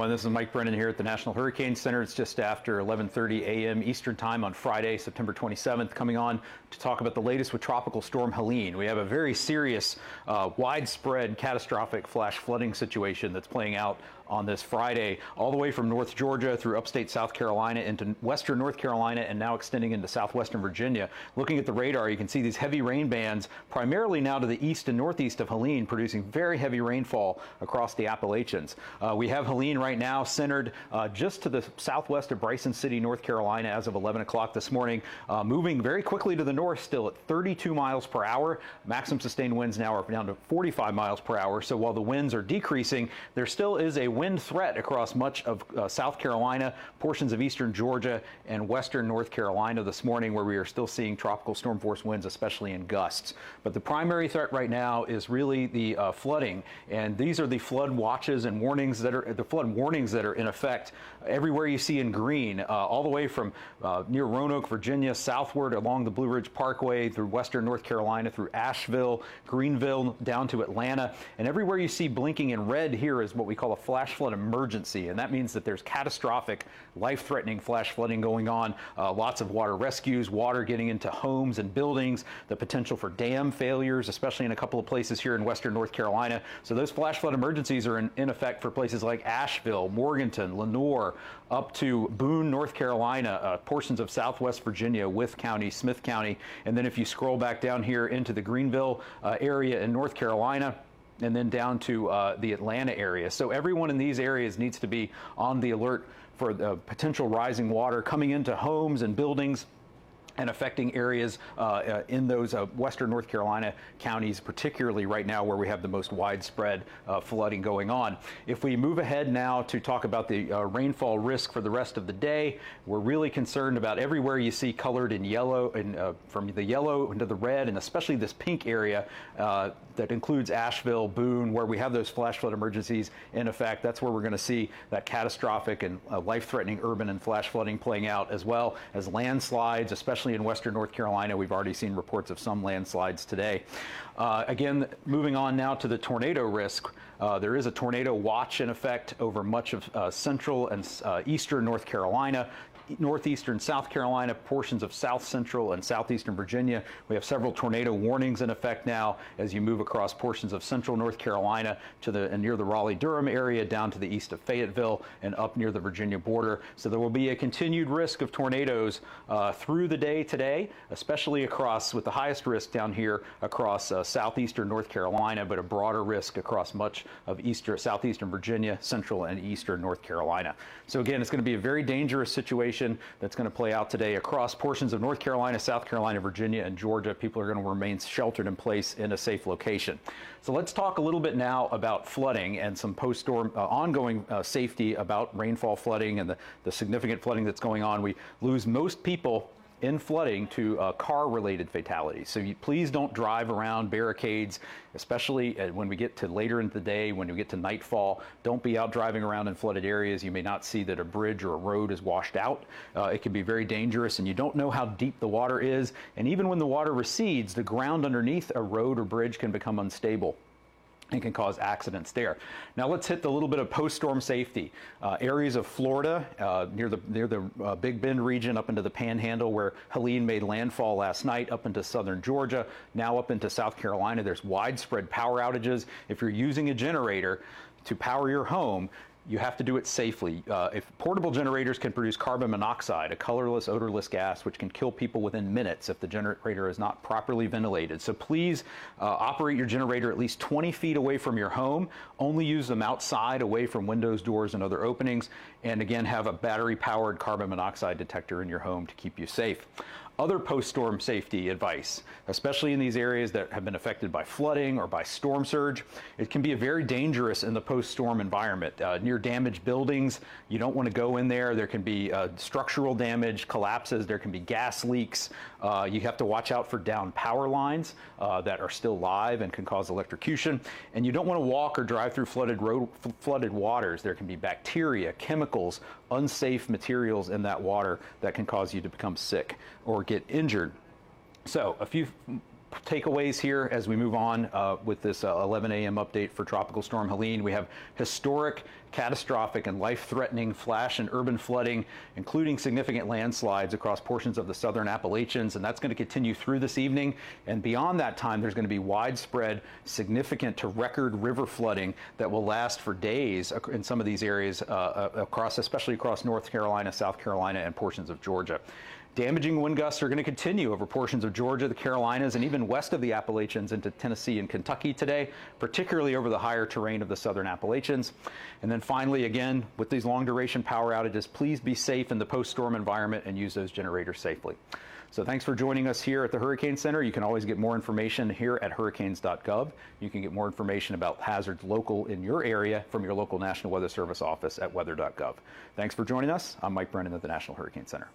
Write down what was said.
everyone. This is Mike Brennan here at the National Hurricane Center. It's just after 11:30 a.m. Eastern Time on Friday, September 27th, coming on to talk about the latest with Tropical Storm Helene. We have a very serious, widespread, catastrophic flash flooding situation that's playing out on this Friday, all the way from North Georgia through upstate South Carolina into western North Carolina and now extending into southwestern Virginia. Looking at the radar, you can see these heavy rain bands primarily now to the east and northeast of Helene, producing very heavy rainfall across the Appalachians. We have Helene right now centered just to the southwest of Bryson City, North Carolina as of 11 o'clock this morning, moving very quickly to the north still at 32 miles per hour. Maximum sustained winds now are down to 45 miles per hour. So while the winds are decreasing, there still is a wind threat across much of South Carolina, portions of eastern Georgia, and western North Carolina this morning, where we are still seeing tropical storm force winds, especially in gusts. But the primary threat right now is really the flooding, and these are the flood watches and warnings that are in effect everywhere you see in green, all the way from near Roanoke, Virginia, southward along the Blue Ridge Parkway through western North Carolina, through Asheville, Greenville, down to Atlanta, and everywhere you see blinking in red here is what we call a flash flood emergency, and that means that there's catastrophic, life-threatening flash flooding going on. Lots of water rescues, water getting into homes and buildings, the potential for dam failures, especially in a couple of places here in western North Carolina. So those flash flood emergencies are in effect for places like Asheville, Morganton, Lenoir, up to Boone, North Carolina, portions of southwest Virginia, Wythe County, Smith County, and then if you scroll back down here into the Greenville area in North Carolina, and then down to the Atlanta area. So everyone in these areas needs to be on the alert for the potential rising water coming into homes and buildings and affecting areas in those western North Carolina counties, particularly right now where we have the most widespread flooding going on. If we move ahead now to talk about the rainfall risk for the rest of the day, we're really concerned about everywhere you see colored in yellow, and from the yellow into the red, and especially this pink area that includes Asheville, Boone, where we have those flash flood emergencies in effect. That's where we're going to see that catastrophic and life-threatening urban and flash flooding playing out, as well as landslides, especially in western North Carolina. We've already seen reports of some landslides today. Again, moving on now to the tornado risk. There is a tornado watch in effect over much of central and eastern North Carolina, northeastern South Carolina, portions of south central and southeastern Virginia. We have several tornado warnings in effect now as you move across portions of central North Carolina to the near the Raleigh-Durham area, down to the east of Fayetteville and up near the Virginia border. So there will be a continued risk of tornadoes through the day today, especially across, with the highest risk down here across southeastern North Carolina, but a broader risk across much of southeastern Virginia, central and eastern North Carolina. So again, it's going to be a very dangerous situation that's going to play out today across portions of North Carolina, South Carolina, Virginia, and Georgia. People are going to remain sheltered in place in a safe location. So let's talk a little bit now about flooding and some post-storm ongoing safety about rainfall flooding and the significant flooding that's going on. We lose most people in flooding to car-related fatalities. So please don't drive around barricades, especially when we get to later in the day, when we get to nightfall. Don't be out driving around in flooded areas. You may not see that a bridge or a road is washed out. It can be very dangerous, and you don't know how deep the water is. And even when the water recedes, the ground underneath a road or bridge can become unstable and can cause accidents there. Now let's hit the little bit of post-storm safety. Areas of Florida, near the Big Bend region, up into the Panhandle where Helene made landfall last night, up into southern Georgia, now up into South Carolina. There's widespread power outages. If you're using a generator to power your home, you have to do it safely. If portable generators can produce carbon monoxide, a colorless, odorless gas, which can kill people within minutes if the generator is not properly ventilated. So please operate your generator at least 20 feet away from your home. Only use them outside, away from windows, doors, and other openings. And again, have a battery-powered carbon monoxide detector in your home to keep you safe. Other post-storm safety advice, especially in these areas that have been affected by flooding or by storm surge. It can be very dangerous in the post-storm environment. Near damaged buildings, you don't want to go in there. There can be structural damage, collapses. There can be gas leaks. You have to watch out for downed power lines that are still live and can cause electrocution. And you don't want to walk or drive through flooded waters. There can be bacteria, chemicals, unsafe materials in that water that can cause you to become sick or get injured. So a few takeaways here as we move on with this 11 a.m. update for Tropical Storm Helene. We have historic, catastrophic, and life-threatening flash and urban flooding, including significant landslides across portions of the southern Appalachians, and that's going to continue through this evening. And beyond that time, there's going to be widespread, significant to record river flooding that will last for days in some of these areas, especially across North Carolina, South Carolina, and portions of Georgia. Damaging wind gusts are going to continue over portions of Georgia, the Carolinas, and even west of the Appalachians into Tennessee and Kentucky today, particularly over the higher terrain of the southern Appalachians. And then finally, again, with these long-duration power outages, please be safe in the post-storm environment and use those generators safely. So thanks for joining us here at the Hurricane Center. You can always get more information here at hurricanes.gov. You can get more information about hazards local in your area from your local National Weather Service office at weather.gov. Thanks for joining us. I'm Mike Brennan at the National Hurricane Center.